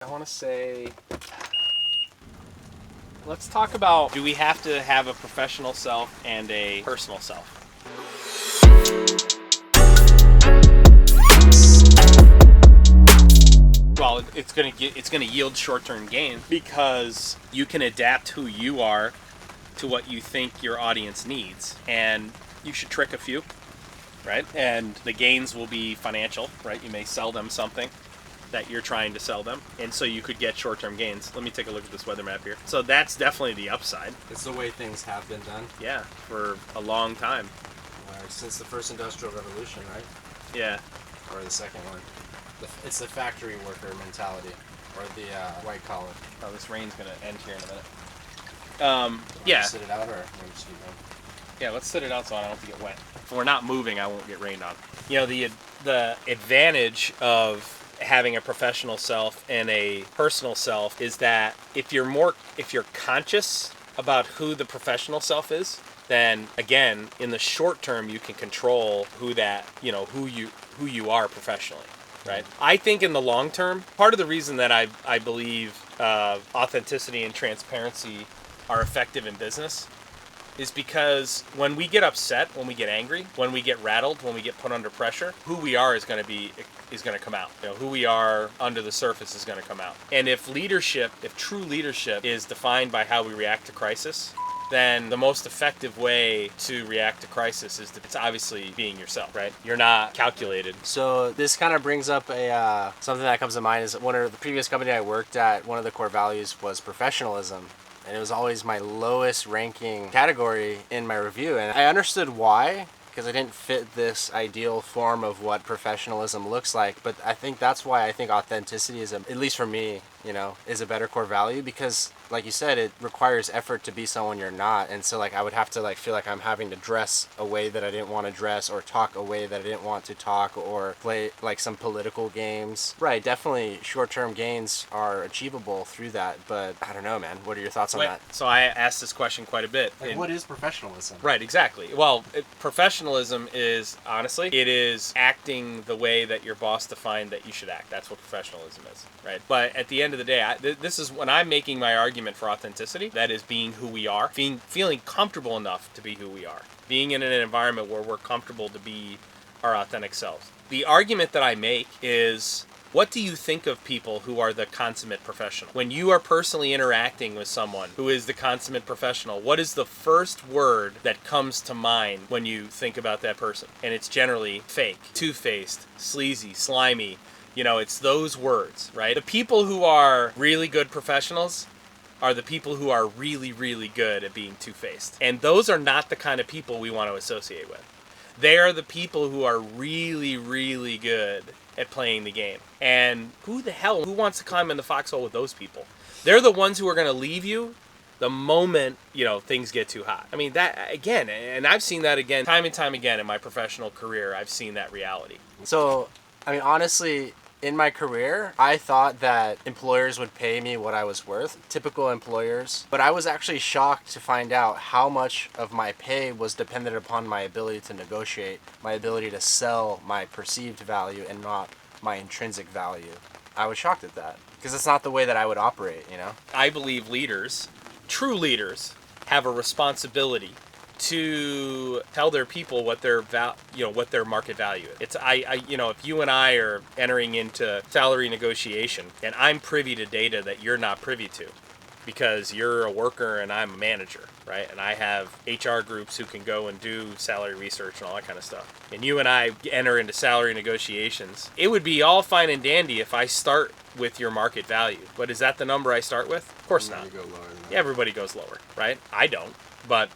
I want to say, let's talk about, do we have to have a professional self and a personal self? Well, it's going to yield short-term gain because you can adapt who you are to what you think your audience needs, and you should trick a few, right? And the gains will be financial, right? You may sell them something that you're trying to sell them, and so you could get short-term gains. Let me take a look at this weather map here. So that's definitely the upside. It's the way things have been done. Yeah, for a long time. Since the first industrial revolution, right? Yeah. Or the second one. It's the factory worker mentality, or the white collar. Oh, this rain's gonna end here in a minute. Yeah. Sit it out, or just keep going? Yeah, let's sit it out so I don't have to get wet. If we're not moving, I won't get rained on. You know, the advantage of having a professional self and a personal self is that if you're conscious about who the professional self is, then again, in the short term, you can control who you are professionally, right? I think in the long term, part of the reason that I believe authenticity and transparency are effective in business is because when we get upset, when we get angry, when we get rattled, when we get put under pressure, who we are is going to come out. You know, who we are under the surface is going to come out. And if true leadership is defined by how we react to crisis, then the most effective way to react to crisis is it's obviously being yourself, right? You're not calculated. So this kind of brings up a something that comes to mind is one of the previous company I worked at, one of the core values was professionalism. And it was always my lowest ranking category in my review. And I understood why, because I didn't fit this ideal form of what professionalism looks like. But I think that's why I think authenticity is, at least for me, is a better core value, because like you said, it requires effort to be someone you're not. And so like I would have to feel like I'm having to dress a way that I didn't want to dress, or talk a way that I didn't want to talk, or play like some political games. Right, definitely short-term gains are achievable through that, but I don't know, man. What are your thoughts on that? So I asked this question quite a bit. What is professionalism? Right, exactly. Well, professionalism is, honestly, it is acting the way that your boss defined that you should act. That's what professionalism is, right? But at the end of the day, this is when I'm making my argument for authenticity. That is being who we are, feeling comfortable enough to be who we are, being in an environment where we're comfortable to be our authentic selves. The argument that I make is, what do you think of people who are the consummate professional? When you are personally interacting with someone who is the consummate professional, what is the first word that comes to mind when you think about that person? And it's generally fake, two-faced, sleazy, slimy. It's those words, right? The people who are really good professionals are the people who are really, really good at being two-faced. And those are not the kind of people we want to associate with. They are the people who are really, really good at playing the game. And who wants to climb in the foxhole with those people? They're the ones who are going to leave you the moment, things get too hot. I mean, that, again, and I've seen that again, time and time again in my professional career, I've seen that reality. So, I mean, honestly, in my career, I thought that employers would pay me what I was worth, typical employers, but I was actually shocked to find out how much of my pay was dependent upon my ability to negotiate, my ability to sell my perceived value and not my intrinsic value. I was shocked at that, because it's not the way that I would operate, I believe leaders, true leaders, have a responsibility to tell their people what their what their market value is. It's if you and I are entering into salary negotiation and I'm privy to data that you're not privy to because you're a worker and I'm a manager, right? And I have HR groups who can go and do salary research and all that kind of stuff. And you and I enter into salary negotiations. It would be all fine and dandy if I start with your market value. But is that the number I start with? Of course not. Go lower than that. Yeah, everybody goes lower, right? I don't, but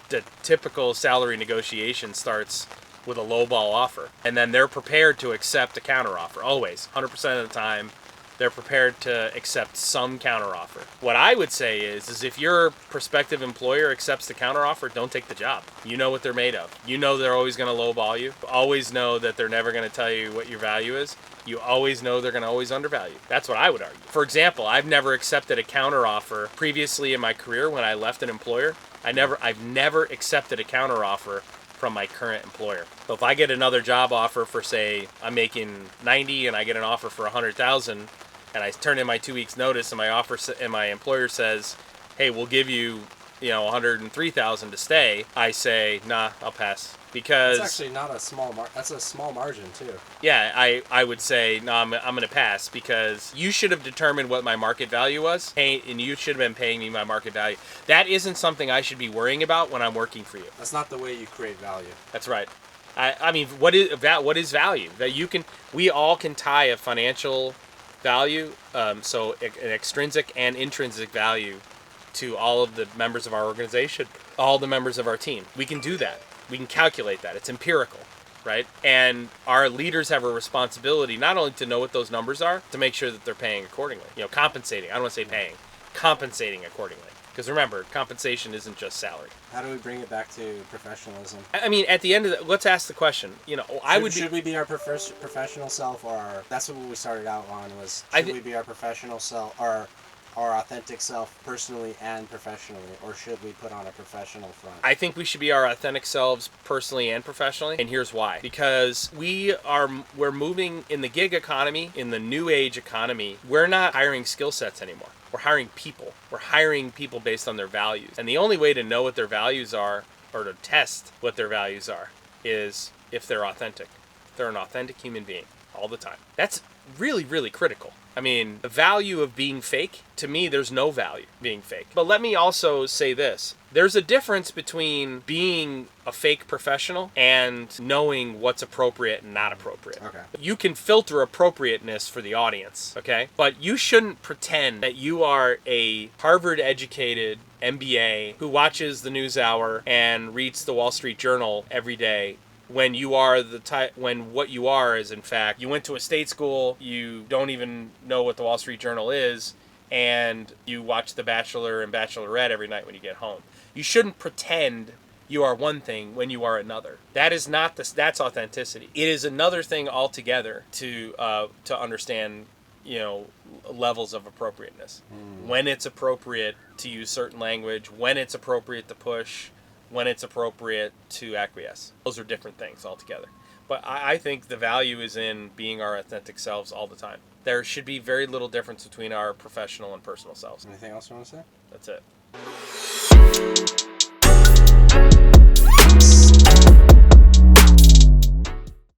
the typical salary negotiation starts with a lowball offer, and then they're prepared to accept a counteroffer. Always, 100% of the time, they're prepared to accept some counteroffer. What I would say is if your prospective employer accepts the counteroffer, don't take the job. You know what they're made of. You know they're always going to lowball you. Always know that they're never going to tell you what your value is. You always know they're going to always undervalue. That's what I would argue. For example, I've never accepted a counteroffer previously in my career when I left an employer. I've never accepted a counteroffer from my current employer. So if I get another job offer for, say, I'm making 90 and I get an offer for 100,000, and I turn in my 2 weeks notice, and my employer says, hey, we'll give you, 103,000 to stay, I say, nah, I'll pass. Because that's actually not a small that's a small margin too. Yeah, I would say, no, I'm going to pass, because you should have determined what my market value was, and you should have been paying me my market value. That isn't something I should be worrying about when I'm working for you. That's not the way you create value. That's right. I mean, what is value? That we all can tie a financial value, so an extrinsic and intrinsic value, to all of the members of our organization, all the members of our team. We can do that. We can calculate that. It's empirical, right? And our leaders have a responsibility not only to know what those numbers are, to make sure that they're paying accordingly. Compensating. I don't want to say paying. Compensating accordingly. Because remember, compensation isn't just salary. How do we bring it back to professionalism? I mean, at the end of let's ask the question. Should we be our professional self, or that's what we started out on was should we be our professional self, or our authentic self, personally and professionally, or should we put on a professional front? I think we should be our authentic selves personally and professionally, and here's why. Because we're moving in the gig economy, in the new age economy. We're not hiring skill sets anymore. We're hiring people. We're hiring people based on their values. And the only way to know what their values are, or to test what their values are, is if they're authentic. If they're an authentic human being all the time. That's really, really critical. I mean, the value of being fake, to me, there's no value being fake. But let me also say this. There's a difference between being a fake professional and knowing what's appropriate and not appropriate. Okay. You can filter appropriateness for the audience, okay? But you shouldn't pretend that you are a Harvard-educated MBA who watches the NewsHour and reads the Wall Street Journal every day, when you are when what you are is, in fact, you went to a state school, you don't even know what the Wall Street Journal is, and you watch The Bachelor and Bachelorette every night when you get home. You shouldn't pretend you are one thing when you are another. That's authenticity. It is another thing altogether to understand, levels of appropriateness. When it's appropriate to use certain language, when it's appropriate to push, when it's appropriate to acquiesce. Those are different things altogether. But I think the value is in being our authentic selves all the time. There should be very little difference between our professional and personal selves. Anything else you want to say? That's it.